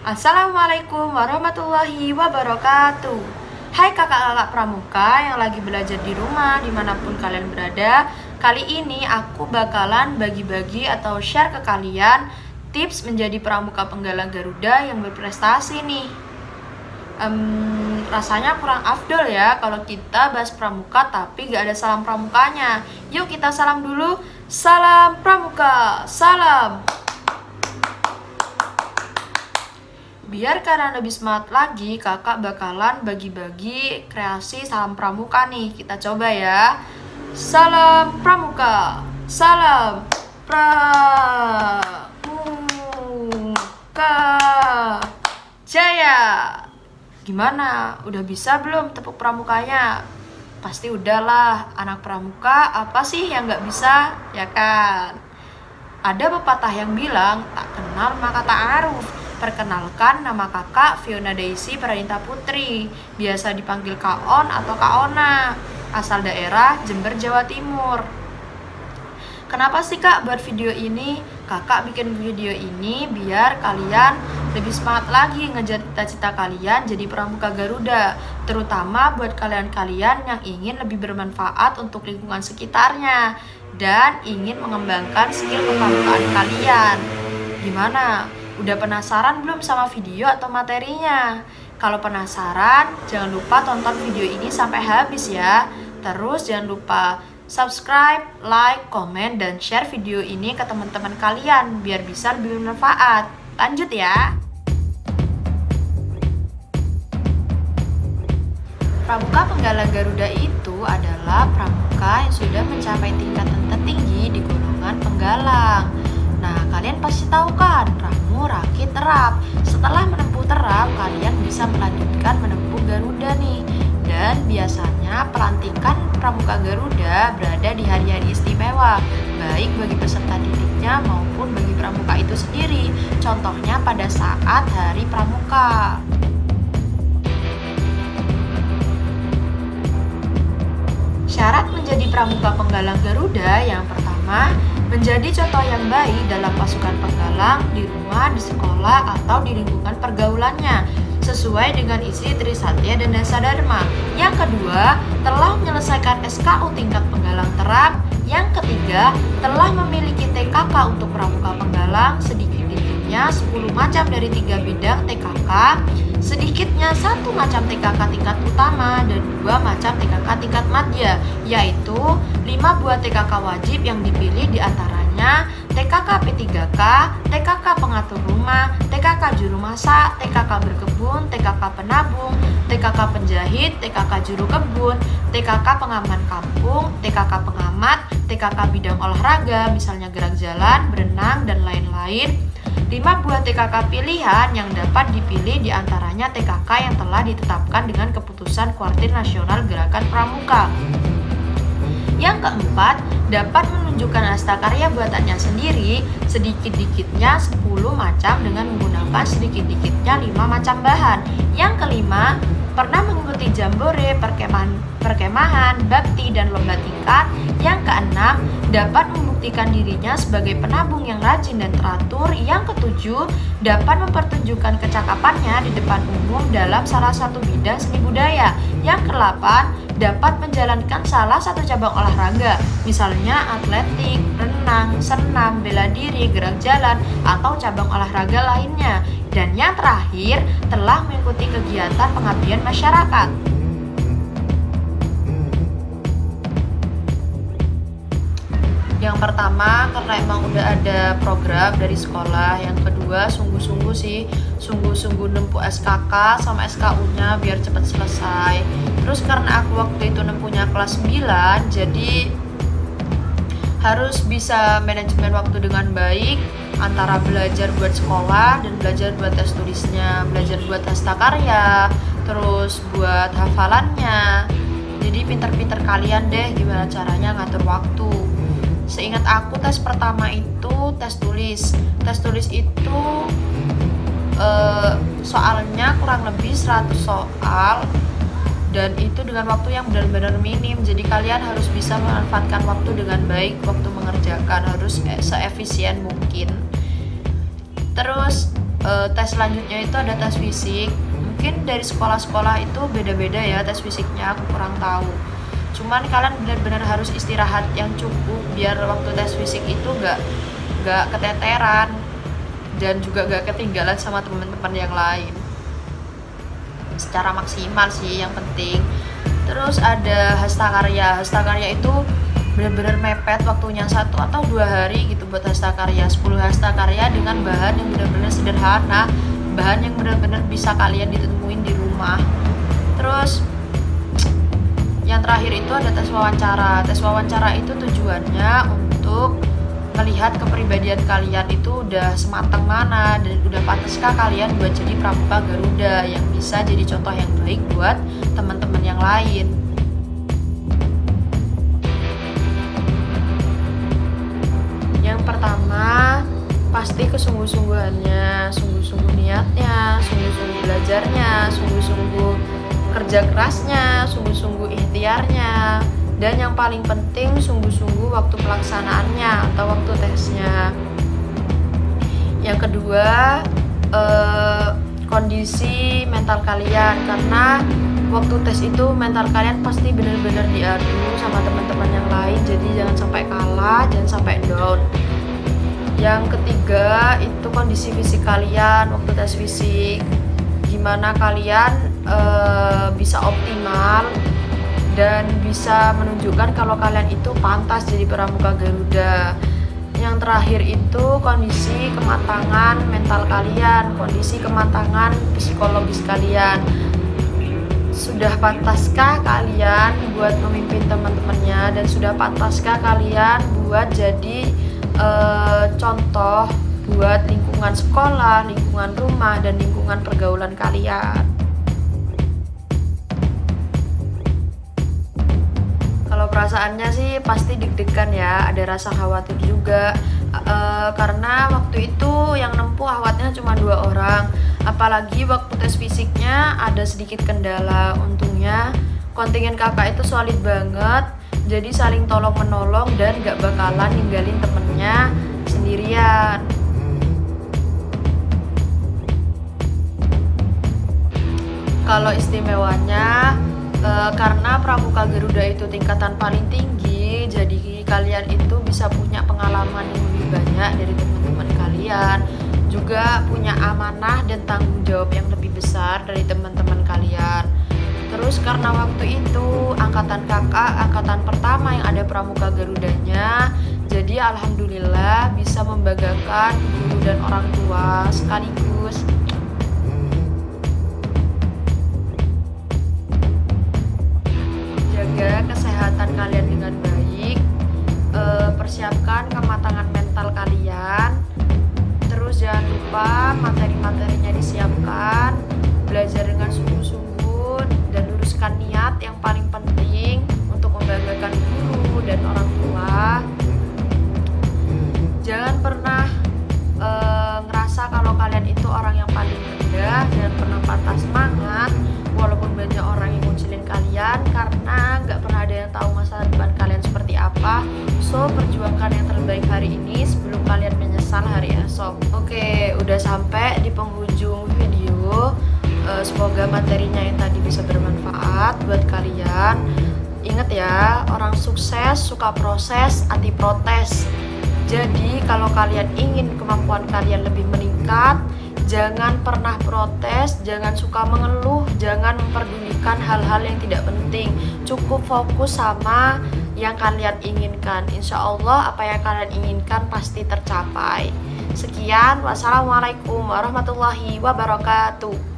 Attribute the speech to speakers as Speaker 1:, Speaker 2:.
Speaker 1: Assalamualaikum warahmatullahi wabarakatuh. Hai kakak-kakak pramuka yang lagi belajar di rumah dimanapun kalian berada. Kali ini aku bakalan bagi-bagi atau share ke kalian tips menjadi pramuka penggalang Garuda yang berprestasi nih. Rasanya kurang afdol ya kalau kita bahas pramuka tapi gak ada salam pramukanya. Yuk kita salam dulu. Salam pramuka, salam. Biar kalian lebih semangat lagi, kakak bakalan bagi-bagi kreasi salam pramuka nih. Kita coba ya. Salam pramuka, salam pramuka jaya. Gimana? Udah bisa belum tepuk pramukanya? Pasti udahlah, anak pramuka apa sih yang gak bisa, ya kan? Ada pepatah yang bilang, tak kenal maka tak aruf. Perkenalkan, nama kakak Fiona Daisy Pradinta Putri, biasa dipanggil Kak On atau Kak Ona, asal daerah Jember, Jawa Timur. Kenapa sih kak buat video ini? Kakak bikin video ini biar kalian lebih semangat lagi ngejar cita-cita kalian jadi pramuka Garuda, terutama buat kalian-kalian yang ingin lebih bermanfaat untuk lingkungan sekitarnya dan ingin mengembangkan skill kepramukaan kalian. Gimana? Udah penasaran belum sama video atau materinya? Kalau penasaran, jangan lupa tonton video ini sampai habis ya. Terus jangan lupa subscribe, like, komen, dan share video ini ke teman-teman kalian biar bisa lebih bermanfaat. Lanjut ya. Pramuka penggalang Garuda itu adalah pramuka yang sudah mencapai tingkatan tertinggi di golongan penggalang. Nah, kalian pasti tahu kan, ramu, rakit, terap. Setelah menempuh terap, kalian bisa melanjutkan menempuh Garuda nih. Dan biasanya pelantikan pramuka Garuda berada di hari-hari istimewa, baik bagi peserta didiknya maupun bagi pramuka itu sendiri. Contohnya pada saat Hari Pramuka. Syarat menjadi pramuka penggalang Garuda yang pertama, menjadi contoh yang baik dalam pasukan penggalang di rumah, di sekolah, atau di lingkungan pergaulannya, sesuai dengan isi Trisatya dan Dasa Dharma. Yang kedua, telah menyelesaikan SKU tingkat penggalang terap. Yang ketiga, telah memiliki TKK untuk pramuka penggalang, sedikit-sedikitnya 10 macam dari 3 bidang TKK, sedikitnya 1 macam TKK tingkat utama dan 2 macam TKK tingkat madya, yaitu 5 buah TKK wajib yang dipilih diantaranya TKK P3K, TKK pengatur rumah, TKK juru masak, TKK berkebun, TKK penabung, TKK penjahit, TKK juru kebun, TKK pengaman kampung, TKK pengamat, TKK bidang olahraga, misalnya gerak jalan, berenang, dan lain-lain. 5 buah TKK pilihan yang dapat dipilih diantaranya TKK yang telah ditetapkan dengan keputusan Kuartir Nasional Gerakan Pramuka. Yang keempat, dapat menunjukkan hastakarya buatannya sendiri, sedikit-dikitnya 10 macam dengan menggunakan sedikit-dikitnya 5 macam bahan. Yang kelima, pernah mengikuti jambore, perkemahan, bakti, dan lomba tingkat. Yang keenam, dapat membuktikan dirinya sebagai penabung yang rajin dan teratur. Yang ketujuh, dapat mempertunjukkan kecakapannya di depan umum dalam salah satu bidang seni budaya. Yang kedelapan, dapat menjalankan salah satu cabang olahraga, misalnya atletik, renang, senam, bela diri, gerak jalan, atau cabang olahraga lainnya. Dan yang terakhir, telah mengikuti kegiatan pengabdian masyarakat. Yang pertama, karena emang udah ada program dari sekolah. Yang kedua, sungguh-sungguh nempuh SKK sama SKU-nya biar cepat selesai. Terus karena aku waktu itu nempuhnya kelas 9, jadi harus bisa manajemen waktu dengan baik antara belajar buat sekolah dan belajar buat tes tulisnya, belajar buat hastakarya, terus buat hafalannya. Jadi pinter-pinter kalian deh gimana caranya ngatur waktu. Seingat aku tes pertama itu tes tulis. Tes tulis itu soalnya kurang lebih 100 soal dan itu dengan waktu yang benar-benar minim. Jadi kalian harus bisa memanfaatkan waktu dengan baik, waktu mengerjakan harus seefisien mungkin. Terus tes selanjutnya itu ada tes fisik. Mungkin dari sekolah-sekolah itu beda-beda ya tes fisiknya, aku kurang tahu. Cuman kalian benar-benar harus istirahat yang cukup biar waktu tes fisik itu nggak keteteran dan juga nggak ketinggalan sama teman-teman yang lain. Secara maksimal sih yang penting. Terus ada hastakarya. Hastakarya itu benar-benar mepet waktunya 1 atau 2 hari gitu buat hastakarya. 10 hastakarya dengan bahan yang benar-benar sederhana, bahan yang benar-benar bisa kalian ditemuin di rumah. Terus yang terakhir itu ada tes wawancara. Tes wawancara itu tujuannya untuk melihat kepribadian kalian itu udah sematang mana dan udah pantaskah kalian buat jadi pramuka Garuda yang bisa jadi contoh yang baik buat teman-teman yang lain. Yang pertama, pasti kesungguh-sungguhannya, sungguh-sungguh niatnya, sungguh-sungguh belajarnya, sungguh-sungguh kerja kerasnya, sungguh-sungguh ikhtiarnya, dan yang paling penting sungguh-sungguh waktu pelaksanaannya atau waktu tesnya. Yang kedua, kondisi mental kalian, karena waktu tes itu mental kalian pasti benar-benar diadu sama teman-teman yang lain, jadi jangan sampai kalah, jangan sampai down. Yang ketiga itu kondisi fisik kalian waktu tes fisik, gimana kalian bisa optimal dan bisa menunjukkan kalau kalian itu pantas jadi pramuka Garuda. Yang terakhir itu kondisi kematangan mental kalian, kondisi kematangan psikologis kalian. Sudah pantaskah kalian buat memimpin teman-temannya, dan sudah pantaskah kalian buat jadi contoh buat lingkungan sekolah, lingkungan rumah, dan lingkungan pergaulan kalian. Kalau perasaannya sih pasti deg-degan ya, ada rasa khawatir juga, karena waktu itu yang nempuh awatnya cuma 2 orang, apalagi waktu tes fisiknya ada sedikit kendala. Untungnya kontingen kakak itu solid banget, jadi saling tolong menolong dan gak bakalan ninggalin temennya sendirian. Kalau istimewanya, karena pramuka Garuda itu tingkatan paling tinggi, jadi kalian itu bisa punya pengalaman yang lebih banyak dari teman-teman kalian, juga punya amanah dan tanggung jawab yang lebih besar dari teman-teman kalian. Terus karena waktu itu angkatan kakak, angkatan pertama yang ada pramuka Garudanya, jadi alhamdulillah bisa membanggakan guru dan orang tua sekaligus. Jaga kesehatan kalian dengan baik, persiapkan kematangan mental kalian, terus jangan lupa materi-materinya disiapkan, belajar dengan sungguh-sungguh, dan luruskan niat yang paling penting untuk membanggakan guru dan orang tua. Jangan pernah ngerasa kalau kalian itu orang yang paling rendah, jangan pernah patah semangat walaupun banyak orang yang ngucilin kalian, karena gak pernah ada yang tahu masa depan kalian seperti apa. So, perjuangkan yang terbaik hari ini sebelum kalian menyesal hari esok. Oke, udah sampai di penghujung video. Semoga materinya yang tadi bisa bermanfaat buat kalian. Ingat ya, orang sukses suka proses, anti protes. Jadi kalau kalian ingin kemampuan kalian lebih meningkat, jangan pernah protes, jangan suka mengeluh, jangan memperdulikan hal-hal yang tidak penting. Cukup fokus sama yang kalian inginkan. Insya Allah apa yang kalian inginkan pasti tercapai. Sekian, wassalamualaikum warahmatullahi wabarakatuh.